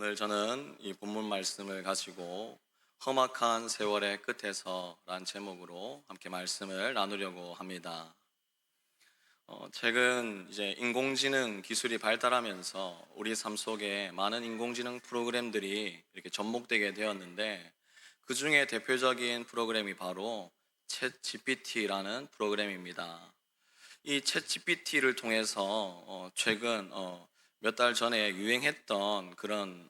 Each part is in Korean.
오늘 저는 이 본문 말씀을 가지고 험악한 세월의 끝에서란 제목으로 함께 말씀을 나누려고 합니다. 최근 이제 인공지능 기술이 발달하면서 우리 삶 속에 많은 인공지능 프로그램들이 이렇게 접목되게 되었는데, 그 중에 대표적인 프로그램이 바로 챗 GPT라는 프로그램입니다. 이 챗 GPT를 통해서 최근 몇 달 전에 유행했던 그런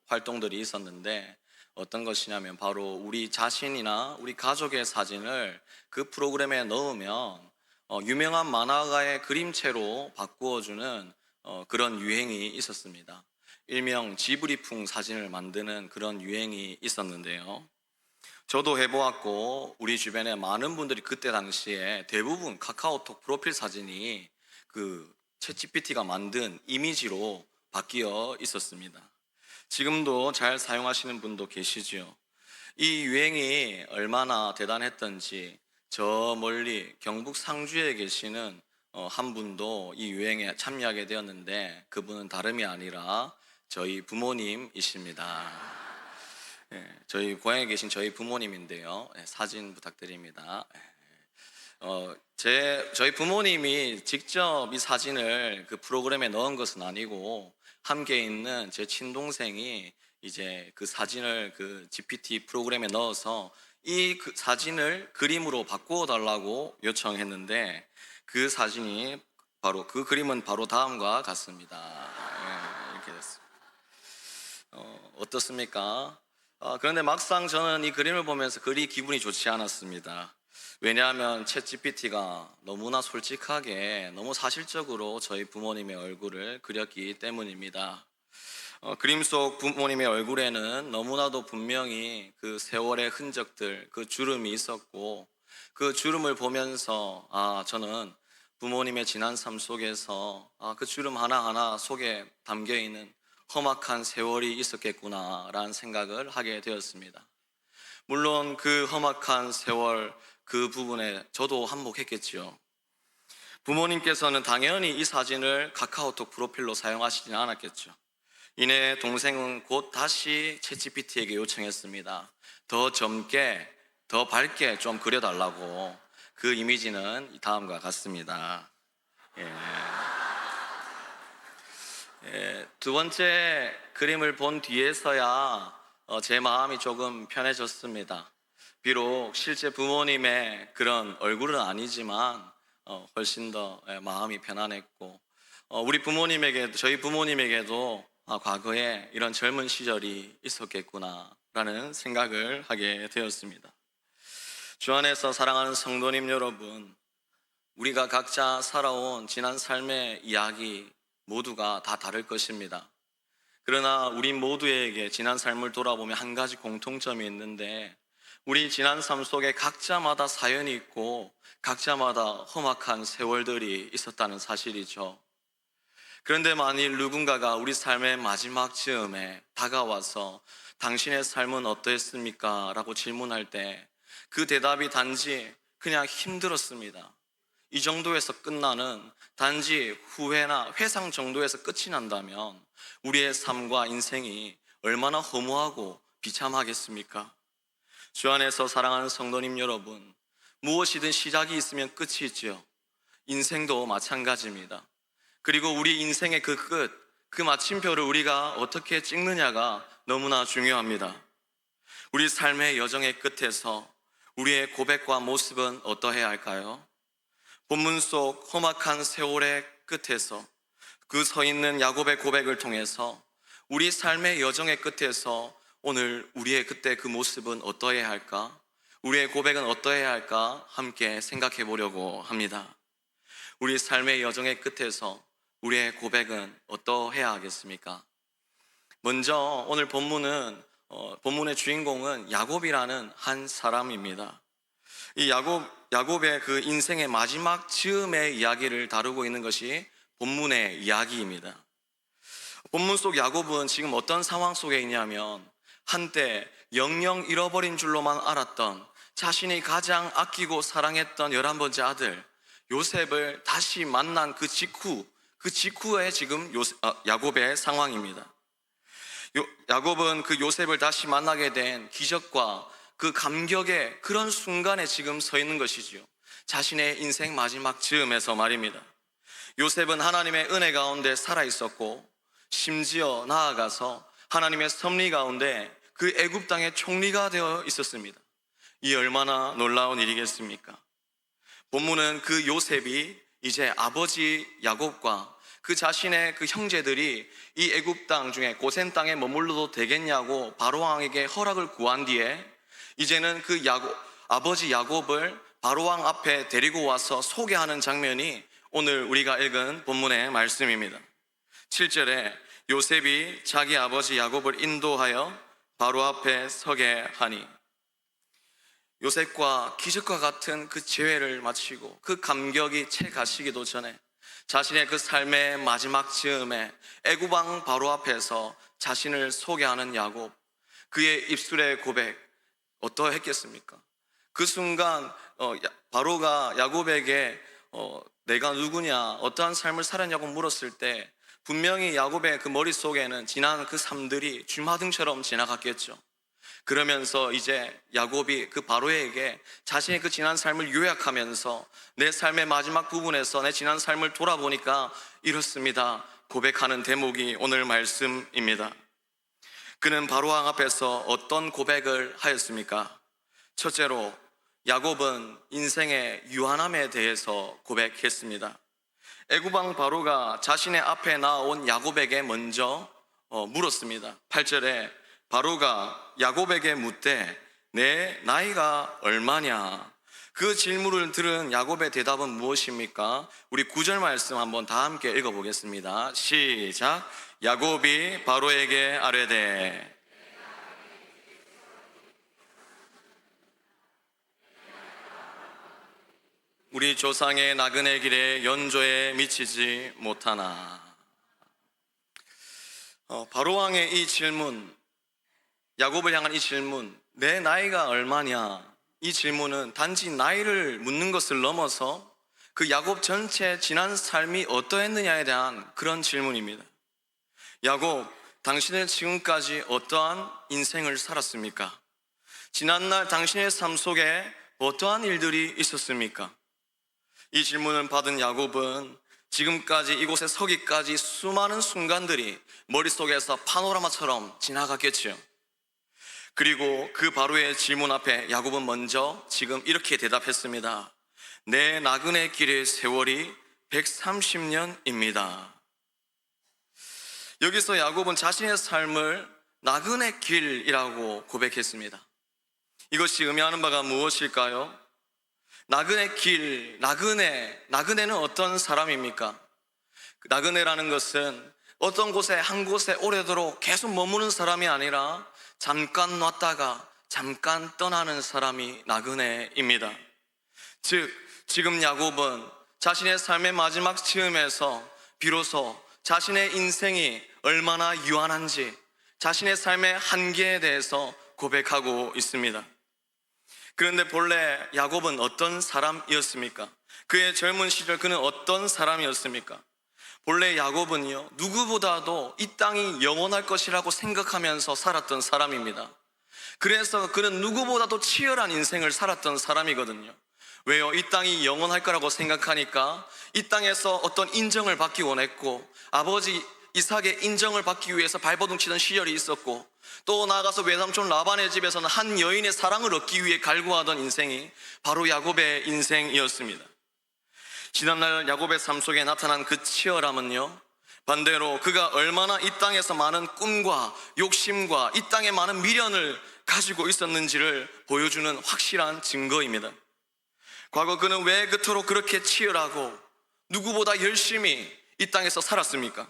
활동들이 있었는데, 어떤 것이냐면 바로 우리 자신이나 우리 가족의 사진을 그 프로그램에 넣으면 유명한 만화가의 그림체로 바꾸어주는 그런 유행이 있었습니다. 일명 지브리풍 사진을 만드는 그런 유행이 있었는데요. 저도 해보았고 우리 주변에 많은 분들이 그때 당시에 대부분 카카오톡 프로필 사진이 그 챗GPT가 만든 이미지로 바뀌어 있었습니다. 지금도 잘 사용하시는 분도 계시지요. 이 유행이 얼마나 대단했던지 저 멀리 경북 상주에 계시는 한 분도 이 유행에 참여하게 되었는데, 그분은 다름이 아니라 저희 부모님이십니다. 저희 고향에 계신 저희 부모님인데요. 사진 부탁드립니다. 저희 부모님이 직접 이 사진을 그 프로그램에 넣은 것은 아니고, 함께 있는 제 친동생이 이제 그 사진을 그 GPT 프로그램에 넣어서 그 사진을 그림으로 바꾸어 달라고 요청했는데, 그 사진이 바로 그 그림은 바로 다음과 같습니다. 이렇게 됐습니다. 어떻습니까? 그런데 막상 저는 이 그림을 보면서 그리 기분이 좋지 않았습니다. 왜냐하면 챗 GPT가 너무나 솔직하게 너무 사실적으로 저희 부모님의 얼굴을 그렸기 때문입니다. 그림 속 부모님의 얼굴에는 너무나도 분명히 그 세월의 흔적들, 그 주름이 있었고, 그 주름을 보면서 저는 부모님의 지난 삶 속에서 그 주름 하나하나 속에 담겨 있는 험악한 세월이 있었겠구나라는 생각을 하게 되었습니다. 물론 그 험악한 세월 그 부분에 저도 한몫했겠지요. 부모님께서는 당연히 이 사진을 카카오톡 프로필로 사용하시지는 않았겠죠. 이내 동생은 곧 다시 챗GPT에게 요청했습니다. 더 젊게, 더 밝게 좀 그려달라고. 그 이미지는 다음과 같습니다. 두 번째 그림을 본 뒤에서야 제 마음이 조금 편해졌습니다. 비록 실제 부모님의 그런 얼굴은 아니지만 훨씬 더 마음이 편안했고, 저희 부모님에게도 과거에 이런 젊은 시절이 있었겠구나라는 생각을 하게 되었습니다. 주 안에서 사랑하는 성도님 여러분, 우리가 각자 살아온 지난 삶의 이야기 모두가 다 다를 것입니다. 그러나 우리 모두에게 지난 삶을 돌아보면 한 가지 공통점이 있는데, 우리 지난 삶 속에 각자마다 사연이 있고 각자마다 험악한 세월들이 있었다는 사실이죠. 그런데 만일 누군가가 우리 삶의 마지막 즈음에 다가와서 당신의 삶은 어떠했습니까? 라고 질문할 때 그 대답이 단지 그냥 힘들었습니다, 이 정도에서 끝나는 단지 후회나 회상 정도에서 끝이 난다면 우리의 삶과 인생이 얼마나 허무하고 비참하겠습니까? 주 안에서 사랑하는 성도님 여러분, 무엇이든 시작이 있으면 끝이 있지요. 인생도 마찬가지입니다. 그리고 우리 인생의 그 끝, 그 마침표를 우리가 어떻게 찍느냐가 너무나 중요합니다. 우리 삶의 여정의 끝에서 우리의 고백과 모습은 어떠해야 할까요? 본문 속 험악한 세월의 끝에서 그 서 있는 야곱의 고백을 통해서 우리 삶의 여정의 끝에서 오늘 우리의 그때 그 모습은 어떠해야 할까? 우리의 고백은 어떠해야 할까? 함께 생각해 보려고 합니다. 우리 삶의 여정의 끝에서 우리의 고백은 어떠해야 하겠습니까? 먼저 오늘 본문의 주인공은 야곱이라는 한 사람입니다. 이 야곱의 그 인생의 마지막 즈음의 이야기를 다루고 있는 것이 본문의 이야기입니다. 본문 속 야곱은 지금 어떤 상황 속에 있냐면, 한때 영영 잃어버린 줄로만 알았던 자신이 가장 아끼고 사랑했던 11번째 아들 요셉을 다시 만난 그 직후에 지금 야곱의 상황입니다. 야곱은 그 요셉을 다시 만나게 된 기적과 그 감격의 그런 순간에 지금 서 있는 것이지요. 자신의 인생 마지막 즈음에서 말입니다. 요셉은 하나님의 은혜 가운데 살아 있었고, 심지어 나아가서 하나님의 섭리 가운데 그 애굽 땅의 총리가 되어 있었습니다. 이 얼마나 놀라운 일이겠습니까? 본문은 그 요셉이 이제 아버지 야곱과 그 자신의 그 형제들이 이 애굽 땅 중에 고센 땅에 머물러도 되겠냐고 바로 왕에게 허락을 구한 뒤에 이제는 그 아버지 야곱을 바로 왕 앞에 데리고 와서 소개하는 장면이 오늘 우리가 읽은 본문의 말씀입니다. 7절에 요셉이 자기 아버지 야곱을 인도하여 바로 앞에 서게 하니, 요셉과 기적과 같은 그 재회를 마치고 그 감격이 채 가시기도 전에 자신의 그 삶의 마지막 즈음에 애굽 왕 바로 앞에서 자신을 소개하는 야곱, 그의 입술의 고백 어떠했겠습니까? 그 순간 바로가 야곱에게 내가 누구냐, 어떠한 삶을 살았냐고 물었을 때 분명히 야곱의 그 머릿속에는 지난 그 삶들이 주마등처럼 지나갔겠죠. 그러면서 이제 야곱이 그 바로에게 자신의 그 지난 삶을 요약하면서 내 삶의 마지막 부분에서 내 지난 삶을 돌아보니까 이렇습니다 고백하는 대목이 오늘 말씀입니다. 그는 바로 왕 앞에서 어떤 고백을 하였습니까? 첫째로 야곱은 인생의 유한함에 대해서 고백했습니다. 애굽 왕 바로가 자신의 앞에 나온 야곱에게 먼저 물었습니다. 8절에 바로가 야곱에게 묻되 내 나이가 얼마냐? 그 질문을 들은 야곱의 대답은 무엇입니까? 우리 9절 말씀 한번 다 함께 읽어보겠습니다. 시작. 야곱이 바로에게 아뢰되, 우리 조상의 나그네 길에 연조에 미치지 못하나. 바로 왕의 이 질문, 야곱을 향한 이 질문, 내 나이가 얼마냐? 이 질문은 단지 나이를 묻는 것을 넘어서 그 야곱 전체 지난 삶이 어떠했느냐에 대한 그런 질문입니다. 야곱, 당신은 지금까지 어떠한 인생을 살았습니까? 지난날 당신의 삶 속에 어떠한 일들이 있었습니까? 이 질문을 받은 야곱은 지금까지 이곳에 서기까지 수많은 순간들이 머릿속에서 파노라마처럼 지나갔겠지요. 그리고 그 바로의 질문 앞에 야곱은 먼저 지금 이렇게 대답했습니다. 내 나그네 길의 세월이 130년입니다. 여기서 야곱은 자신의 삶을 나그네 길이라고 고백했습니다. 이것이 의미하는 바가 무엇일까요? 나그네 길, 나그네는 어떤 사람입니까? 나그네라는 것은 어떤 곳에 한 곳에 오래도록 계속 머무는 사람이 아니라 잠깐 놨다가 잠깐 떠나는 사람이 나그네입니다. 즉 지금 야곱은 자신의 삶의 마지막 즈음에서 비로소 자신의 인생이 얼마나 유한한지 자신의 삶의 한계에 대해서 고백하고 있습니다. 그런데 본래 야곱은 어떤 사람이었습니까? 그의 젊은 시절 그는 어떤 사람이었습니까? 본래 야곱은요, 누구보다도 이 땅이 영원할 것이라고 생각하면서 살았던 사람입니다. 그래서 그는 누구보다도 치열한 인생을 살았던 사람이거든요. 왜요? 이 땅이 영원할 거라고 생각하니까 이 땅에서 어떤 인정을 받기 원했고, 아버지 이삭의 인정을 받기 위해서 발버둥 치던 시절이 있었고, 또 나아가서 외삼촌 라반의 집에서는 한 여인의 사랑을 얻기 위해 갈구하던 인생이 바로 야곱의 인생이었습니다. 지난날 야곱의 삶 속에 나타난 그 치열함은요, 반대로 그가 얼마나 이 땅에서 많은 꿈과 욕심과 이 땅에 많은 미련을 가지고 있었는지를 보여주는 확실한 증거입니다. 과거 그는 왜 그토록 그렇게 치열하고 누구보다 열심히 이 땅에서 살았습니까?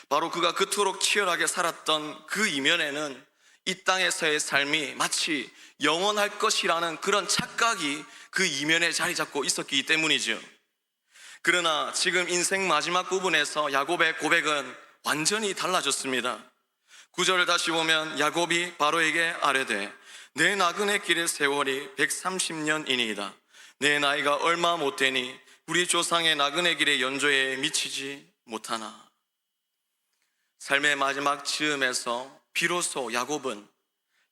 바로 그가 그토록 치열하게 살았던 그 이면에는 이 땅에서의 삶이 마치 영원할 것이라는 그런 착각이 그 이면에 자리 잡고 있었기 때문이죠. 그러나 지금 인생 마지막 부분에서 야곱의 고백은 완전히 달라졌습니다. 9절을 다시 보면 야곱이 바로에게 아뢰되 내 나그네 길의 세월이 130년이니이다. 내 나이가 얼마 못되니 우리 조상의 나그네 길의 연조에 미치지 못하나. 삶의 마지막 즈음에서 비로소 야곱은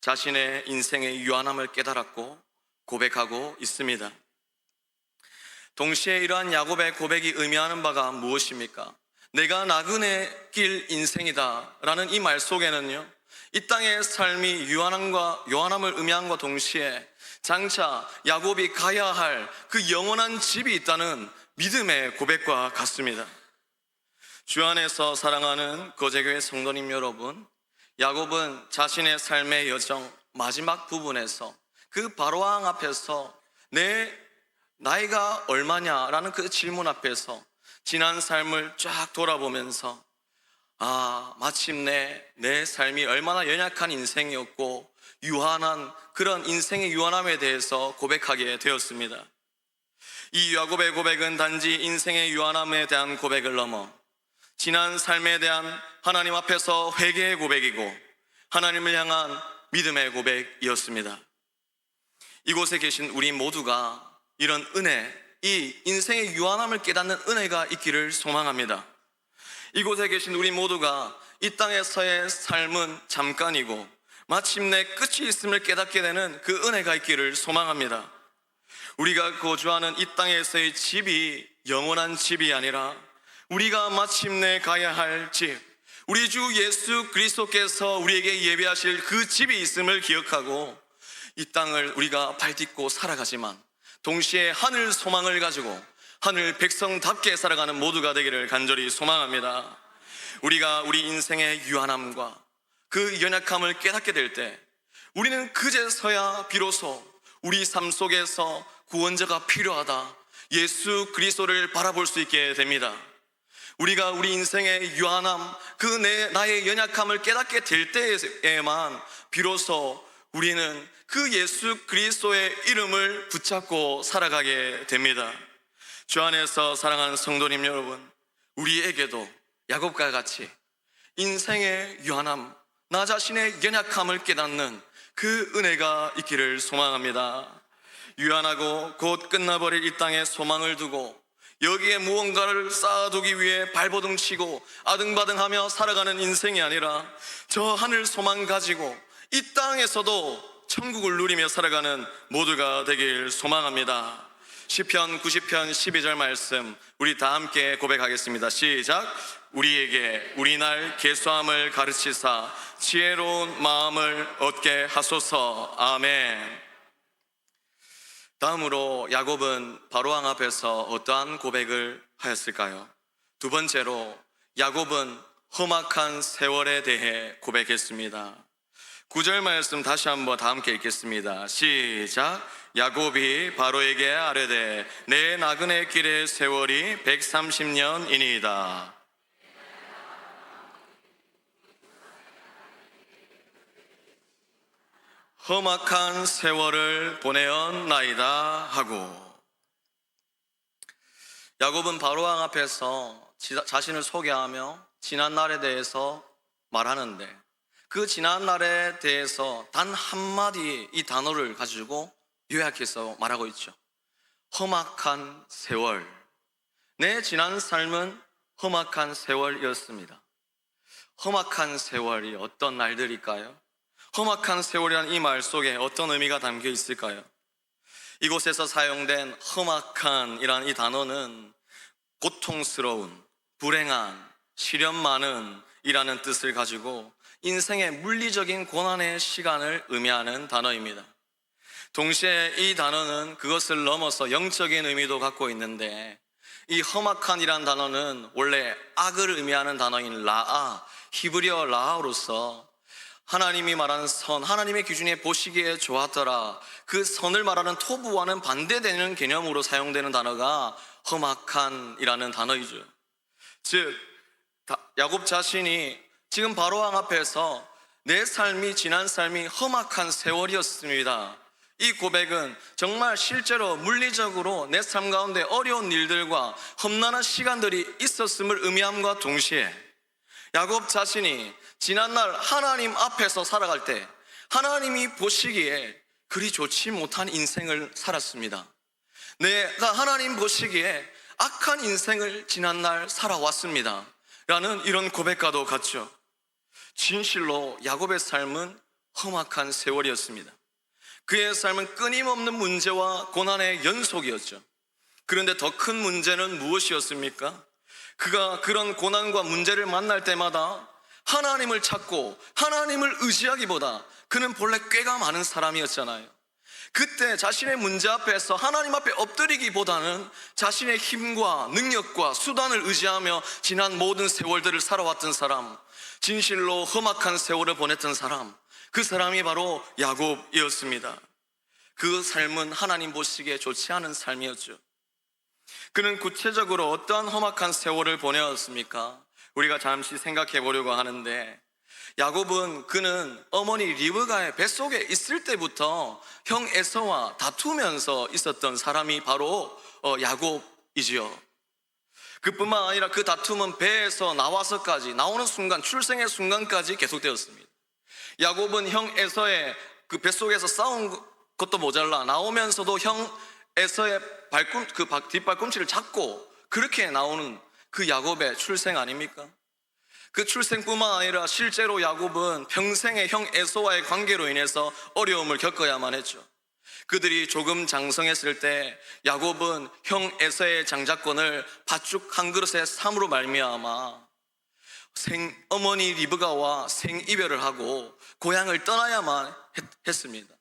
자신의 인생의 유한함을 깨달았고 고백하고 있습니다. 동시에 이러한 야곱의 고백이 의미하는 바가 무엇입니까? 내가 나그네 길 인생이다 라는 이 말 속에는요, 이 땅의 삶이 요한함을 의미함과 동시에 장차 야곱이 가야 할 그 영원한 집이 있다는 믿음의 고백과 같습니다. 주 안에서 사랑하는 거제교회 성도님 여러분, 야곱은 자신의 삶의 여정 마지막 부분에서 그 바로왕 앞에서 내 나이가 얼마냐라는 그 질문 앞에서 지난 삶을 쫙 돌아보면서 마침내 내 삶이 얼마나 연약한 인생이었고 유한한 그런 인생의 유한함에 대해서 고백하게 되었습니다. 이 야곱의 고백은 단지 인생의 유한함에 대한 고백을 넘어 지난 삶에 대한 하나님 앞에서 회개의 고백이고 하나님을 향한 믿음의 고백이었습니다. 이곳에 계신 우리 모두가 이런 은혜, 이 인생의 유한함을 깨닫는 은혜가 있기를 소망합니다. 이곳에 계신 우리 모두가 이 땅에서의 삶은 잠깐이고 마침내 끝이 있음을 깨닫게 되는 그 은혜가 있기를 소망합니다. 우리가 거주하는 이 땅에서의 집이 영원한 집이 아니라 우리가 마침내 가야 할 집, 우리 주 예수 그리스도께서 우리에게 예비하실 그 집이 있음을 기억하고 이 땅을 우리가 발딛고 살아가지만 동시에 하늘 소망을 가지고 하늘 백성답게 살아가는 모두가 되기를 간절히 소망합니다. 우리가 우리 인생의 유한함과 그 연약함을 깨닫게 될 때 우리는 그제서야 비로소 우리 삶 속에서 구원자가 필요하다, 예수 그리스도를 바라볼 수 있게 됩니다. 우리가 우리 인생의 유한함, 나의 연약함을 깨닫게 될 때에만 비로소 우리는 그 예수 그리스도의 이름을 붙잡고 살아가게 됩니다. 주 안에서 사랑하는 성도님 여러분, 우리에게도 야곱과 같이 인생의 유한함, 나 자신의 연약함을 깨닫는 그 은혜가 있기를 소망합니다. 유한하고 곧 끝나버릴 이 땅에 소망을 두고 여기에 무언가를 쌓아두기 위해 발버둥 치고 아등바등하며 살아가는 인생이 아니라 저 하늘 소망 가지고 이 땅에서도 천국을 누리며 살아가는 모두가 되길 소망합니다. 시편 90편 12절 말씀 우리 다 함께 고백하겠습니다. 시작. 우리에게 우리 날 계수함을 가르치사 지혜로운 마음을 얻게 하소서. 아멘. 다음으로 야곱은 바로왕 앞에서 어떠한 고백을 하였을까요? 두 번째로 야곱은 험악한 세월에 대해 고백했습니다. 9절 말씀 다시 한번 다 함께 읽겠습니다. 시작. 야곱이 바로에게 아뢰되 내 나그네 길의 세월이 130년이니이다. 험악한 세월을 보내었나이다 하고, 야곱은 바로왕 앞에서 자신을 소개하며 지난 날에 대해서 말하는데 그 지난 날에 대해서 단 한마디 이 단어를 가지고 요약해서 말하고 있죠. 험악한 세월. 내 지난 삶은 험악한 세월이었습니다. 험악한 세월이 어떤 날들일까요? 험악한 세월이라는 이 말 속에 어떤 의미가 담겨 있을까요? 이곳에서 사용된 험악한이라는 이 단어는 고통스러운, 불행한, 시련 많은 이라는 뜻을 가지고 인생의 물리적인 고난의 시간을 의미하는 단어입니다. 동시에 이 단어는 그것을 넘어서 영적인 의미도 갖고 있는데, 이 험악한이라는 단어는 원래 악을 의미하는 단어인 라아, 히브리어 라아로서 하나님이 말하는 선, 하나님의 기준에 보시기에 좋았더라, 그 선을 말하는 토부와는 반대되는 개념으로 사용되는 단어가 험악한이라는 단어이죠. 즉 야곱 자신이 지금 바로왕 앞에서 내 삶이, 지난 삶이 험악한 세월이었습니다. 이 고백은 정말 실제로 물리적으로 내 삶 가운데 어려운 일들과 험난한 시간들이 있었음을 의미함과 동시에 야곱 자신이 지난날 하나님 앞에서 살아갈 때 하나님이 보시기에 그리 좋지 못한 인생을 살았습니다. 내가 하나님 보시기에 악한 인생을 지난날 살아왔습니다 라는 이런 고백과도 같죠. 진실로 야곱의 삶은 험악한 세월이었습니다. 그의 삶은 끊임없는 문제와 고난의 연속이었죠. 그런데 더 큰 문제는 무엇이었습니까? 그가 그런 고난과 문제를 만날 때마다 하나님을 찾고 하나님을 의지하기보다, 그는 본래 꾀가 많은 사람이었잖아요. 그때 자신의 문제 앞에서 하나님 앞에 엎드리기보다는 자신의 힘과 능력과 수단을 의지하며 지난 모든 세월들을 살아왔던 사람, 진실로 험악한 세월을 보냈던 사람, 그 사람이 바로 야곱이었습니다. 그 삶은 하나님 보시기에 좋지 않은 삶이었죠. 그는 구체적으로 어떠한 험악한 세월을 보내었습니까? 우리가 잠시 생각해 보려고 하는데, 야곱은 그는 어머니 리브가의 뱃속에 있을 때부터 형 에서와 다투면서 있었던 사람이 바로 야곱이지요. 그뿐만 아니라 그 다툼은 배에서 나와서까지, 나오는 순간, 출생의 순간까지 계속되었습니다. 야곱은 형 에서의 그 뱃속에서 싸운 것도 모자라 나오면서도 형 에서의 뒷발꿈치를 잡고 그렇게 나오는 그 야곱의 출생 아닙니까? 그 출생뿐만 아니라 실제로 야곱은 평생의 형 에서와의 관계로 인해서 어려움을 겪어야만 했죠. 그들이 조금 장성했을 때 야곱은 형 에서의 장자권을 팥죽 한 그릇에 삼으로 말미암아 어머니 리브가와 생이별을 하고 고향을 떠나야만 했습니다.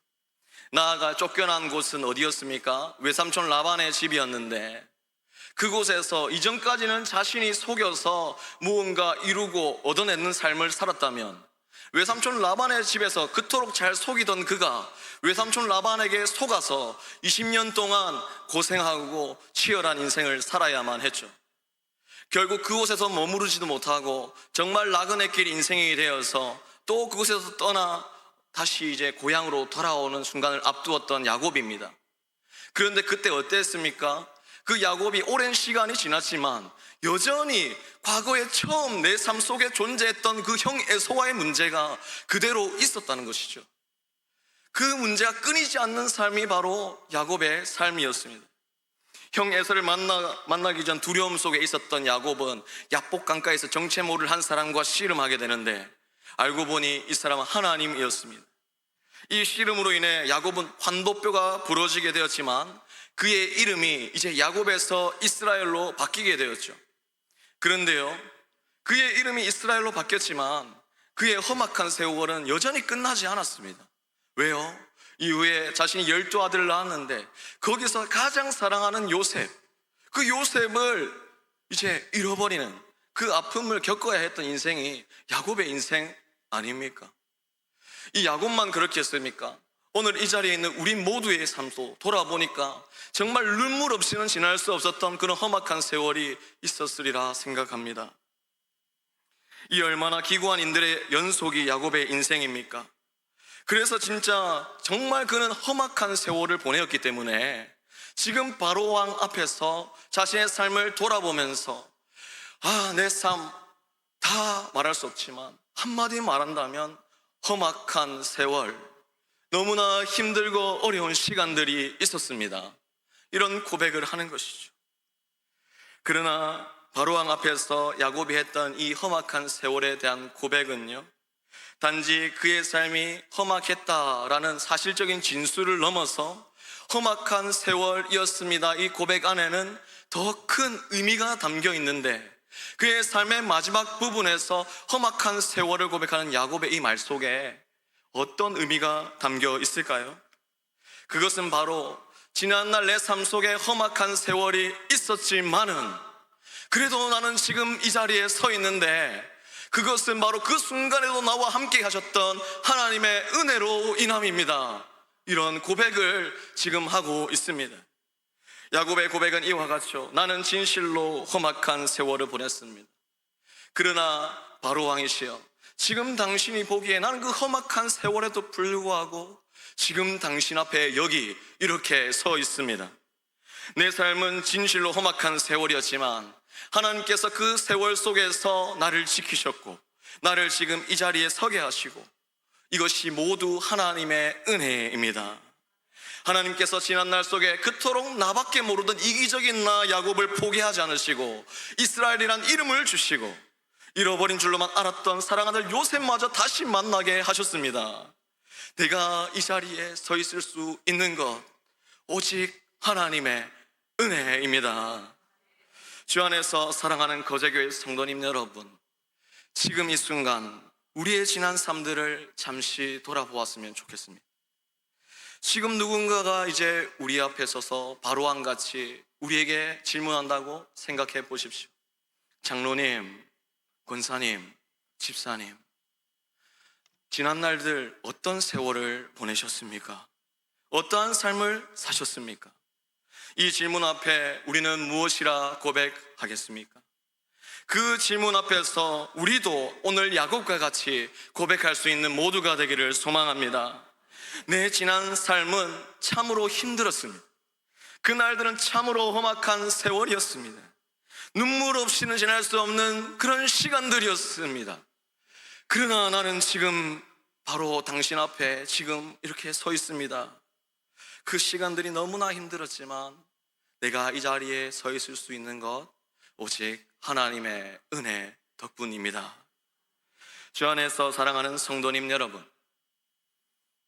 나아가 쫓겨난 곳은 어디였습니까? 외삼촌 라반의 집이었는데, 그곳에서 이전까지는 자신이 속여서 무언가 이루고 얻어내는 삶을 살았다면, 외삼촌 라반의 집에서 그토록 잘 속이던 그가 외삼촌 라반에게 속아서 20년 동안 고생하고 치열한 인생을 살아야만 했죠. 결국 그곳에서 머무르지도 못하고 정말 나그네 길 인생이 되어서 또 그곳에서 떠나 다시 이제 고향으로 돌아오는 순간을 앞두었던 야곱입니다. 그런데 그때 어땠습니까? 그 야곱이 오랜 시간이 지났지만 여전히 과거에 처음 내 삶 속에 존재했던 그 형 에서와의 문제가 그대로 있었다는 것이죠. 그 문제가 끊이지 않는 삶이 바로 야곱의 삶이었습니다. 형 에서를 만나기 전 두려움 속에 있었던 야곱은 야복 강가에서 정체모를 한 사람과 씨름하게 되는데, 알고 보니 이 사람은 하나님이었습니다. 이 씨름으로 인해 야곱은 환도뼈가 부러지게 되었지만 그의 이름이 이제 야곱에서 이스라엘로 바뀌게 되었죠. 그런데요, 그의 이름이 이스라엘로 바뀌었지만 그의 험악한 세월은 여전히 끝나지 않았습니다. 왜요? 이후에 자신이 12아들을 낳았는데 거기서 가장 사랑하는 요셉, 그 요셉을 이제 잃어버리는 그 아픔을 겪어야 했던 인생이 야곱의 인생 아닙니까? 이 야곱만 그렇겠습니까? 오늘 이 자리에 있는 우리 모두의 삶도 돌아보니까 정말 눈물 없이는 지날 수 없었던 그런 험악한 세월이 있었으리라 생각합니다. 이 얼마나 기구한 인들의 연속이 야곱의 인생입니까? 그래서 진짜 정말 그는 험악한 세월을 보내었기 때문에 지금 바로 왕 앞에서 자신의 삶을 돌아보면서 내 삶 다 말할 수 없지만 한마디 말한다면 험악한 세월, 너무나 힘들고 어려운 시간들이 있었습니다. 이런 고백을 하는 것이죠. 그러나 바로왕 앞에서 야곱이 했던 이 험악한 세월에 대한 고백은요, 단지 그의 삶이 험악했다라는 사실적인 진술을 넘어서 험악한 세월이었습니다, 이 고백 안에는 더 큰 의미가 담겨 있는데, 그의 삶의 마지막 부분에서 험악한 세월을 고백하는 야곱의 이 말 속에 어떤 의미가 담겨 있을까요? 그것은 바로 지난날 내 삶 속에 험악한 세월이 있었지만은 그래도 나는 지금 이 자리에 서 있는데, 그것은 바로 그 순간에도 나와 함께 하셨던 하나님의 은혜로 인함입니다. 이런 고백을 지금 하고 있습니다. 야곱의 고백은 이와 같죠. 나는 진실로 험악한 세월을 보냈습니다. 그러나 바로 왕이시여, 지금 당신이 보기에 나는 그 험악한 세월에도 불구하고 지금 당신 앞에 여기 이렇게 서 있습니다. 내 삶은 진실로 험악한 세월이었지만 하나님께서 그 세월 속에서 나를 지키셨고 나를 지금 이 자리에 서게 하시고, 이것이 모두 하나님의 은혜입니다. 하나님께서 지난날 속에 그토록 나밖에 모르던 이기적인 나 야곱을 포기하지 않으시고 이스라엘이란 이름을 주시고 잃어버린 줄로만 알았던 사랑하는 요셉마저 다시 만나게 하셨습니다. 내가 이 자리에 서 있을 수 있는 것 오직 하나님의 은혜입니다. 주 안에서 사랑하는 거제교회 성도님 여러분, 지금 이 순간 우리의 지난 삶들을 잠시 돌아보았으면 좋겠습니다. 지금 누군가가 이제 우리 앞에 서서 바로왕같이 우리에게 질문한다고 생각해 보십시오. 장로님, 권사님, 집사님, 지난 날들 어떤 세월을 보내셨습니까? 어떠한 삶을 사셨습니까? 이 질문 앞에 우리는 무엇이라 고백하겠습니까? 그 질문 앞에서 우리도 오늘 야곱과 같이 고백할 수 있는 모두가 되기를 소망합니다. 내 지난 삶은 참으로 힘들었습니다. 그날들은 참으로 험악한 세월이었습니다. 눈물 없이는 지날 수 없는 그런 시간들이었습니다. 그러나 나는 지금 바로 당신 앞에 지금 이렇게 서 있습니다. 그 시간들이 너무나 힘들었지만 내가 이 자리에 서 있을 수 있는 것 오직 하나님의 은혜 덕분입니다. 주 안에서 사랑하는 성도님 여러분,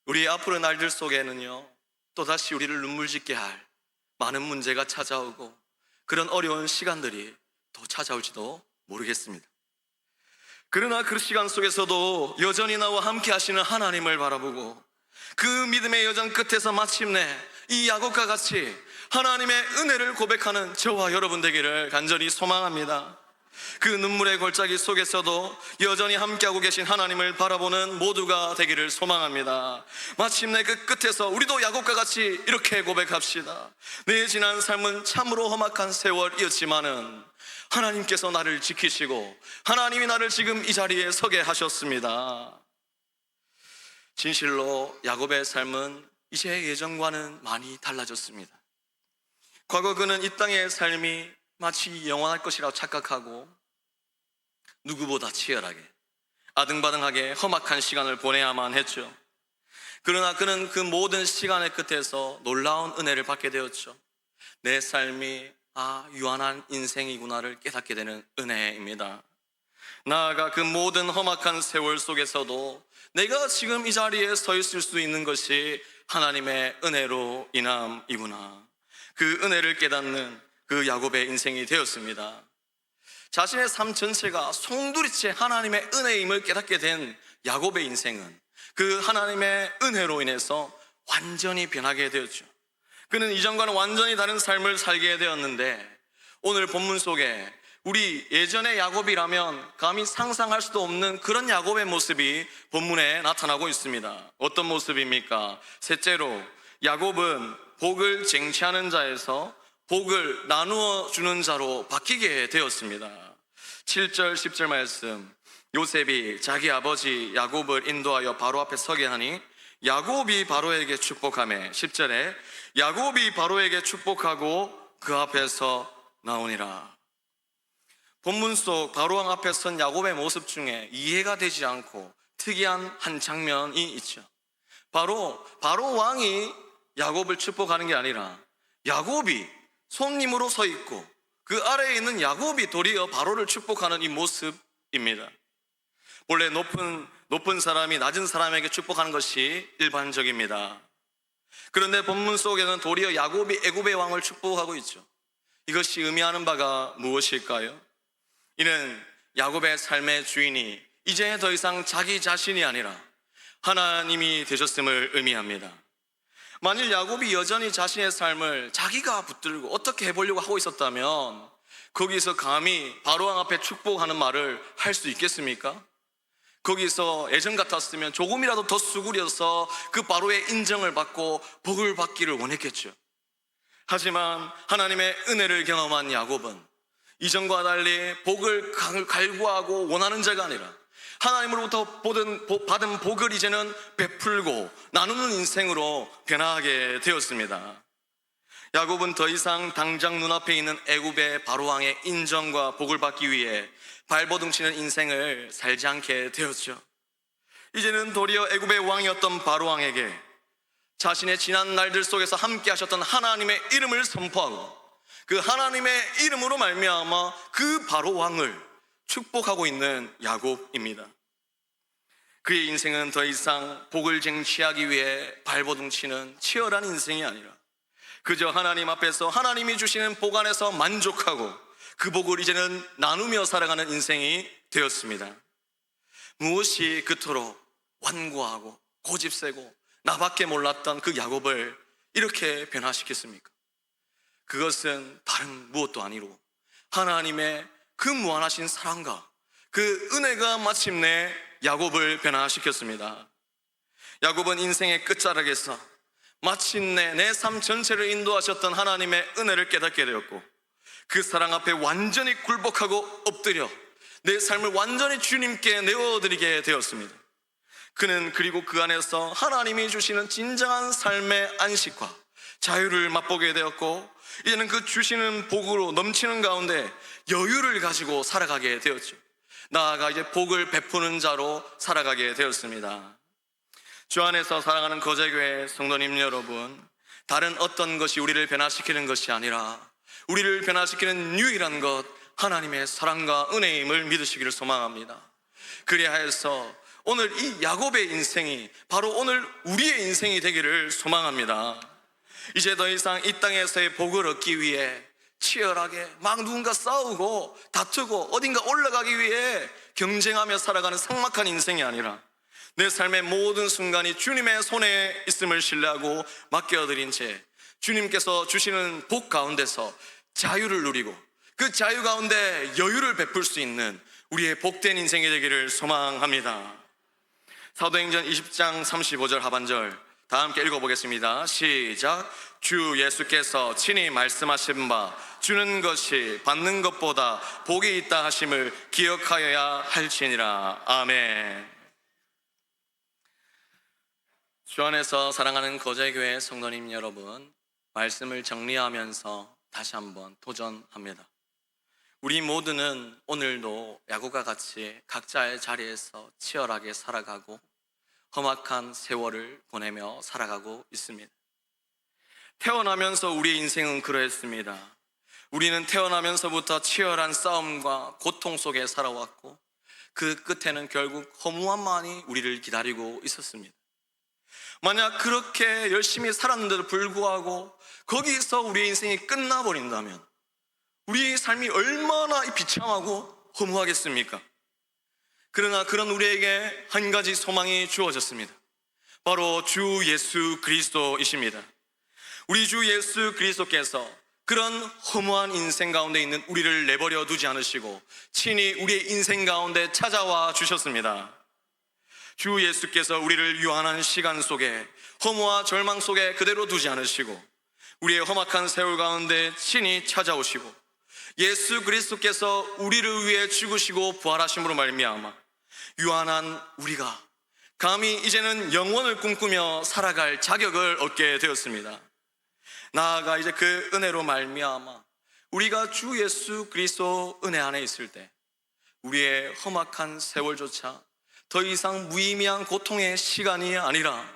우리 앞으로 날들 속에는요 또다시 우리를 눈물짓게 할 많은 문제가 찾아오고 그런 어려운 시간들이 또 찾아올지도 모르겠습니다. 그러나 그 시간 속에서도 여전히 나와 함께 하시는 하나님을 바라보고 그 믿음의 여정 끝에서 마침내 이 야곱과 같이 하나님의 은혜를 고백하는 저와 여러분 되기를 간절히 소망합니다. 그 눈물의 골짜기 속에서도 여전히 함께하고 계신 하나님을 바라보는 모두가 되기를 소망합니다. 마침내 그 끝에서 우리도 야곱과 같이 이렇게 고백합시다. 내 지난 삶은 참으로 험악한 세월이었지만은 하나님께서 나를 지키시고 하나님이 나를 지금 이 자리에 서게 하셨습니다. 진실로 야곱의 삶은 이제 예전과는 많이 달라졌습니다. 과거 그는 이 땅의 삶이 마치 영원할 것이라고 착각하고 누구보다 치열하게 아등바등하게 험악한 시간을 보내야만 했죠. 그러나 그는 그 모든 시간의 끝에서 놀라운 은혜를 받게 되었죠. 내 삶이 유한한 인생이구나를 깨닫게 되는 은혜입니다. 나아가 그 모든 험악한 세월 속에서도 내가 지금 이 자리에 서 있을 수 있는 것이 하나님의 은혜로 인함이구나, 그 은혜를 깨닫는 그 야곱의 인생이 되었습니다. 자신의 삶 전체가 송두리째 하나님의 은혜임을 깨닫게 된 야곱의 인생은 그 하나님의 은혜로 인해서 완전히 변하게 되었죠. 그는 이전과는 완전히 다른 삶을 살게 되었는데 오늘 본문 속에 우리 예전의 야곱이라면 감히 상상할 수도 없는 그런 야곱의 모습이 본문에 나타나고 있습니다. 어떤 모습입니까? 셋째로 야곱은 복을 쟁취하는 자에서 복을 나누어 주는 자로 바뀌게 되었습니다. 7절 10절 말씀, 요셉이 자기 아버지 야곱을 인도하여 바로 앞에 서게 하니 야곱이 바로에게 축복하며, 10절에 야곱이 바로에게 축복하고 그 앞에서 나오니라. 본문 속 바로왕 앞에 선 야곱의 모습 중에 이해가 되지 않고 특이한 한 장면이 있죠. 바로 바로왕이 야곱을 축복하는 게 아니라 야곱이 손님으로 서 있고 그 아래에 있는 야곱이 도리어 바로를 축복하는 이 모습입니다. 원래 높은 사람이 낮은 사람에게 축복하는 것이 일반적입니다. 그런데 본문 속에는 도리어 야곱이 애굽의 왕을 축복하고 있죠. 이것이 의미하는 바가 무엇일까요? 이는 야곱의 삶의 주인이 이제 더 이상 자기 자신이 아니라 하나님이 되셨음을 의미합니다. 만일 야곱이 여전히 자신의 삶을 자기가 붙들고 어떻게 해보려고 하고 있었다면 거기서 감히 바로왕 앞에 축복하는 말을 할 수 있겠습니까? 거기서 예전 같았으면 조금이라도 더 수구려서 그 바로의 인정을 받고 복을 받기를 원했겠죠. 하지만 하나님의 은혜를 경험한 야곱은 이전과 달리 복을 갈구하고 원하는 자가 아니라 하나님으로부터 받은 복을 이제는 베풀고 나누는 인생으로 변화하게 되었습니다. 야곱은 더 이상 당장 눈앞에 있는 애굽의 바로왕의 인정과 복을 받기 위해 발버둥 치는 인생을 살지 않게 되었죠. 이제는 도리어 애굽의 왕이었던 바로왕에게 자신의 지난 날들 속에서 함께 하셨던 하나님의 이름을 선포하고 그 하나님의 이름으로 말미암아 그 바로왕을 축복하고 있는 야곱입니다. 그의 인생은 더 이상 복을 쟁취하기 위해 발버둥 치는 치열한 인생이 아니라 그저 하나님 앞에서 하나님이 주시는 복 안에서 만족하고 그 복을 이제는 나누며 살아가는 인생이 되었습니다. 무엇이 그토록 완고하고 고집세고 나밖에 몰랐던 그 야곱을 이렇게 변화시켰습니까? 그것은 다른 무엇도 아니로 하나님의 그 무한하신 사랑과 그 은혜가 마침내 야곱을 변화시켰습니다. 야곱은 인생의 끝자락에서 마침내 내 삶 전체를 인도하셨던 하나님의 은혜를 깨닫게 되었고 그 사랑 앞에 완전히 굴복하고 엎드려 내 삶을 완전히 주님께 내어드리게 되었습니다. 그는 그리고 그 안에서 하나님이 주시는 진정한 삶의 안식과 자유를 맛보게 되었고 이제는 그 주시는 복으로 넘치는 가운데 여유를 가지고 살아가게 되었죠. 나아가 이제 복을 베푸는 자로 살아가게 되었습니다. 주 안에서 사랑하는 거제교회 성도님 여러분, 다른 어떤 것이 우리를 변화시키는 것이 아니라 우리를 변화시키는 유일한 것 하나님의 사랑과 은혜임을 믿으시기를 소망합니다. 그리하여서 오늘 이 야곱의 인생이 바로 오늘 우리의 인생이 되기를 소망합니다. 이제 더 이상 이 땅에서의 복을 얻기 위해 치열하게 막 누군가 싸우고 다투고 어딘가 올라가기 위해 경쟁하며 살아가는 삭막한 인생이 아니라 내 삶의 모든 순간이 주님의 손에 있음을 신뢰하고 맡겨드린 채 주님께서 주시는 복 가운데서 자유를 누리고 그 자유 가운데 여유를 베풀 수 있는 우리의 복된 인생이 되기를 소망합니다. 사도행전 20장 35절 하반절 다 함께 읽어보겠습니다. 시작. 주 예수께서 친히 말씀하신 바 주는 것이 받는 것보다 복이 있다 하심을 기억하여야 할지니라. 아멘. 주 안에서 사랑하는 거제교회 성도님 여러분, 말씀을 정리하면서 다시 한번 도전합니다. 우리 모두는 오늘도 야곱과 같이 각자의 자리에서 치열하게 살아가고 험악한 세월을 보내며 살아가고 있습니다. 태어나면서 우리의 인생은 그러했습니다. 우리는 태어나면서부터 치열한 싸움과 고통 속에 살아왔고 그 끝에는 결국 허무함만이 우리를 기다리고 있었습니다. 만약 그렇게 열심히 살았는데도 불구하고 거기서 우리의 인생이 끝나버린다면 우리의 삶이 얼마나 비참하고 허무하겠습니까? 그러나 그런 우리에게 한 가지 소망이 주어졌습니다. 바로 주 예수 그리스도이십니다. 우리 주 예수 그리스도께서 그런 허무한 인생 가운데 있는 우리를 내버려 두지 않으시고 친히 우리의 인생 가운데 찾아와 주셨습니다. 주 예수께서 우리를 유한한 시간 속에 허무와 절망 속에 그대로 두지 않으시고 우리의 험악한 세월 가운데 친히 찾아오시고 예수 그리스도께서 우리를 위해 죽으시고 부활하심으로 말미암아 유한한 우리가 감히 이제는 영원을 꿈꾸며 살아갈 자격을 얻게 되었습니다. 나아가 이제 그 은혜로 말미암아 우리가 주 예수 그리스도 은혜 안에 있을 때 우리의 험악한 세월조차 더 이상 무의미한 고통의 시간이 아니라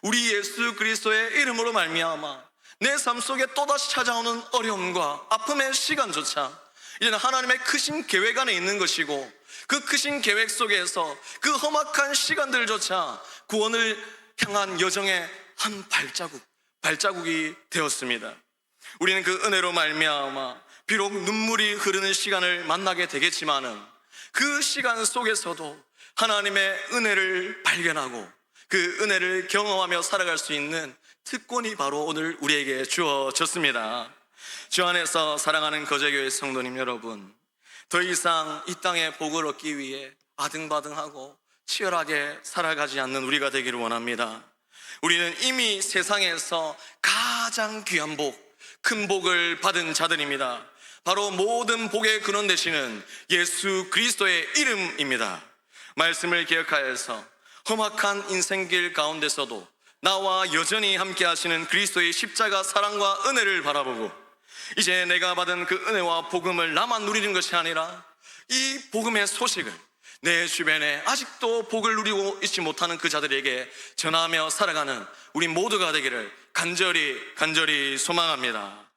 우리 예수 그리스도의 이름으로 말미암아 내 삶 속에 또다시 찾아오는 어려움과 아픔의 시간조차 이제는 하나님의 크신 계획 안에 있는 것이고 그 크신 계획 속에서 그 험악한 시간들조차 구원을 향한 여정의 한 발자국이 되었습니다. 우리는 그 은혜로 말미암아 비록 눈물이 흐르는 시간을 만나게 되겠지만은 그 시간 속에서도 하나님의 은혜를 발견하고 그 은혜를 경험하며 살아갈 수 있는 특권이 바로 오늘 우리에게 주어졌습니다. 주 안에서 사랑하는 거제교회 성도님 여러분, 더 이상 이 땅의 복을 얻기 위해 아등바등하고 치열하게 살아가지 않는 우리가 되기를 원합니다. 우리는 이미 세상에서 가장 귀한 복, 큰 복을 받은 자들입니다. 바로 모든 복의 근원 되시는 예수 그리스도의 이름입니다. 말씀을 기억하여서 험악한 인생길 가운데서도 나와 여전히 함께 하시는 그리스도의 십자가 사랑과 은혜를 바라보고 이제 내가 받은 그 은혜와 복음을 나만 누리는 것이 아니라 이 복음의 소식을 내 주변에 아직도 복을 누리고 있지 못하는 그 자들에게 전하며 살아가는 우리 모두가 되기를 간절히 소망합니다.